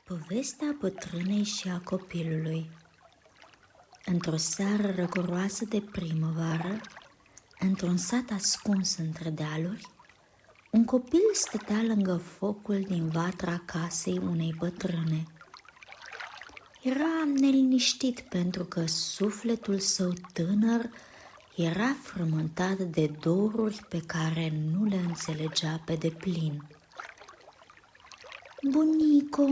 Povestea bătrânei și a copilului. Într-o seară răguroasă de primăvară, într-un sat ascuns între dealuri, un copil stătea lângă focul din vatra casei unei bătrâne. Era neliniștit pentru că sufletul său tânăr era frământat de doruri pe care nu le înțelegea pe deplin. Bunico,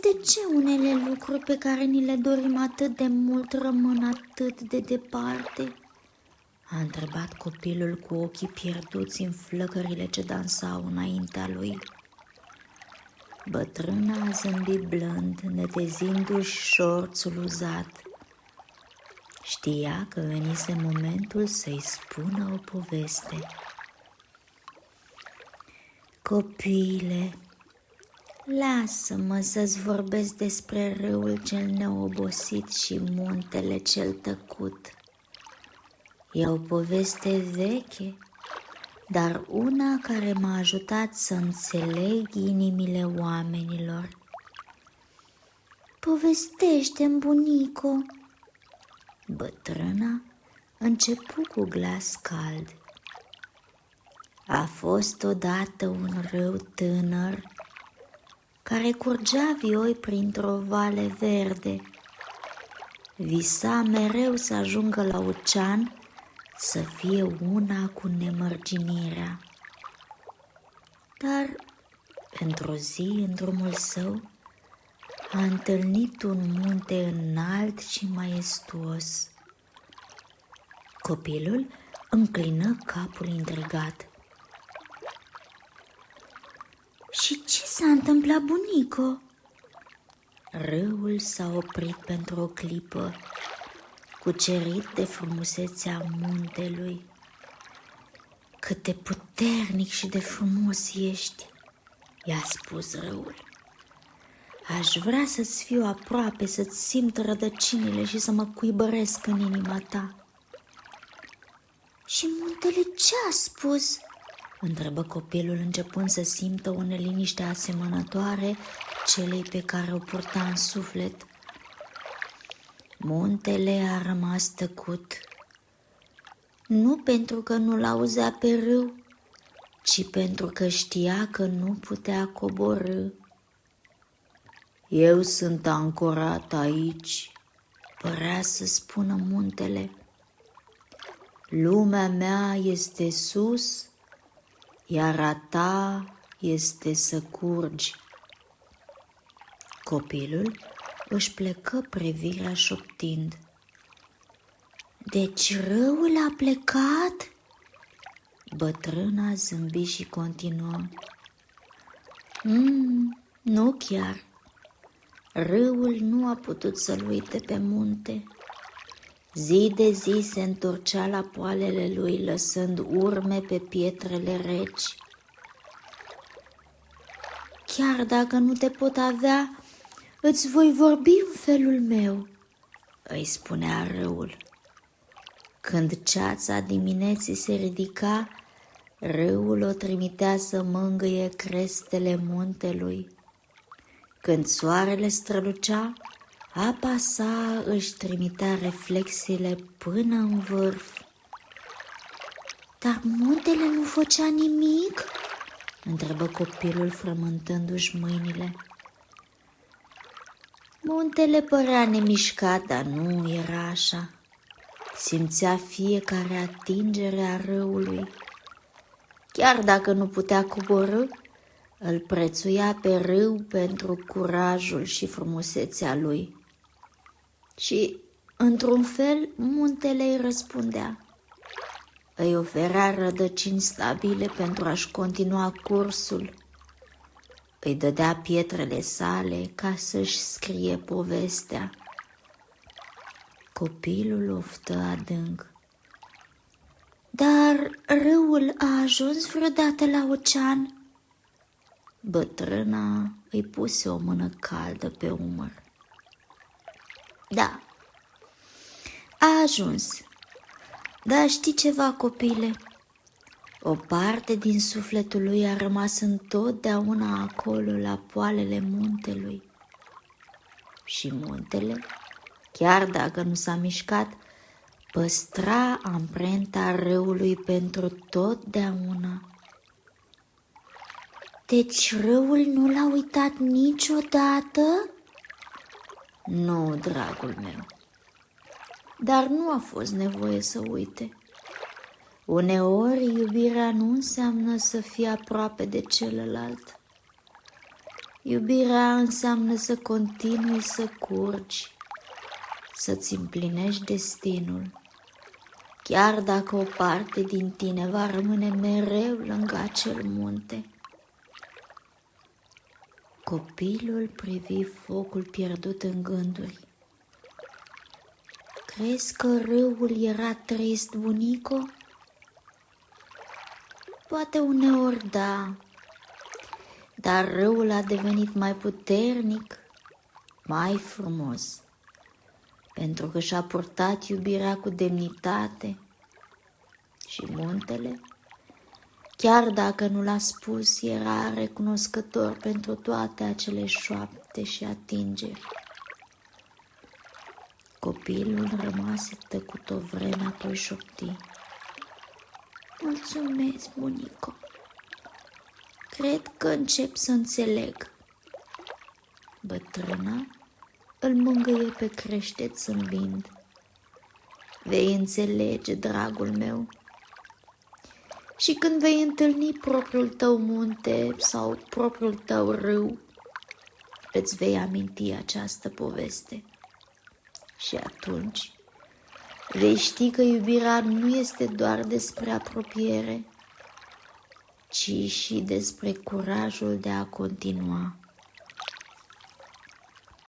de ce unele lucruri pe care ni le dorim atât de mult rămân atât de departe? A întrebat copilul cu ochii pierduți în flăcările ce dansau înaintea lui. Bătrâna a zâmbit blând, netezindu-și șorțul uzat. Știa că venise momentul să-i spună o poveste. Copile, lasă-mă să-ți vorbesc despre râul cel neobosit și muntele cel tăcut. E o poveste veche, dar una care m-a ajutat să înțeleg inimile oamenilor. Povestește-mi, bunico! Bătrâna începu cu glas cald. A fost odată un râu tânăr care curgea vioi printr-o vale verde. Visa mereu să ajungă la ocean, să fie una cu nemărginirea. Dar, într-o zi, în drumul său, a întâlnit un munte înalt și maestuos. Copilul înclină capul intrigat. Și ce s-a întâmplat, bunico? Râul s-a oprit pentru o clipă, cucerit de frumusețea muntelui. Cât de puternic și de frumos ești, i-a spus râul. Aș vrea să-ți fiu aproape, să-ți simt rădăcinile și să mă cuibăresc în inima ta. Și muntele ce a spus? Întrebă copilul, începând să simtă o neliniște asemănătoare celei pe care o purta în suflet. Muntele a rămas tăcut, nu pentru că nu l-auzea pe râu, ci pentru că știa că nu putea coborî. Eu sunt ancorat aici, părea să spună muntele. Lumea mea este sus, iar a ta este să curgi. Copilul își plecă privirea șoptind. Deci râul a plecat? Bătrâna zâmbi și continuă. Nu chiar. Râul nu a putut să-l uite pe munte. Zi de zi se întorcea la poalele lui, lăsând urme pe pietrele reci. Chiar dacă nu te pot avea, îți voi vorbi în felul meu, îi spunea râul. Când ceața dimineții se ridica, râul o trimitea să mângâie crestele muntelui. Când soarele strălucea, apa sa își trimitea reflexiile până în vârf. Dar muntele nu făcea nimic? Întrebă copilul, frământându-și mâinile. Muntele părea nemișcat, dar nu era așa. Simțea fiecare atingere a râului. Chiar dacă nu putea coborî, îl prețuia pe râu pentru curajul și frumusețea lui. Și, într-un fel, muntele îi răspundea. Îi oferea rădăcini stabile pentru a-și continua cursul. Îi dădea pietrele sale ca să-și scrie povestea. Copilul oftă adânc. Dar râul a ajuns vreodată la ocean? Bătrâna îi puse o mână caldă pe umăr. Da, a ajuns. Dar știi ceva, copile? O parte din sufletul lui a rămas întotdeauna acolo, la poalele muntelui. Și muntele, chiar dacă nu s-a mișcat, păstra amprenta râului pentru totdeauna. Deci râul nu l-a uitat niciodată? Nu, dragul meu, dar nu a fost nevoie să uite. Uneori iubirea nu înseamnă să fii aproape de celălalt. Iubirea înseamnă să continui să curgi, să-ți împlinești destinul, chiar dacă o parte din tine va rămâne mereu lângă acel munte. Copilul privi focul pierdut în gânduri. Crezi că râul era trist, bunico? Poate uneori da, dar râul a devenit mai puternic, mai frumos, pentru că și-a purtat iubirea cu demnitate. Și muntele, chiar dacă nu l-a spus, era recunoscător pentru toate acele șoapte și atingeri. Copilul rămase tăcut o vreme, apoi șopti: mulțumesc, bunico. Cred că încep să înțeleg. Bătrâna îl mângâie pe creștet zâmbind. Vei înțelege, dragul meu. Și când vei întâlni propriul tău munte sau propriul tău râu, îți vei aminti această poveste. Și atunci vei ști că iubirea nu este doar despre apropiere, ci și despre curajul de a continua.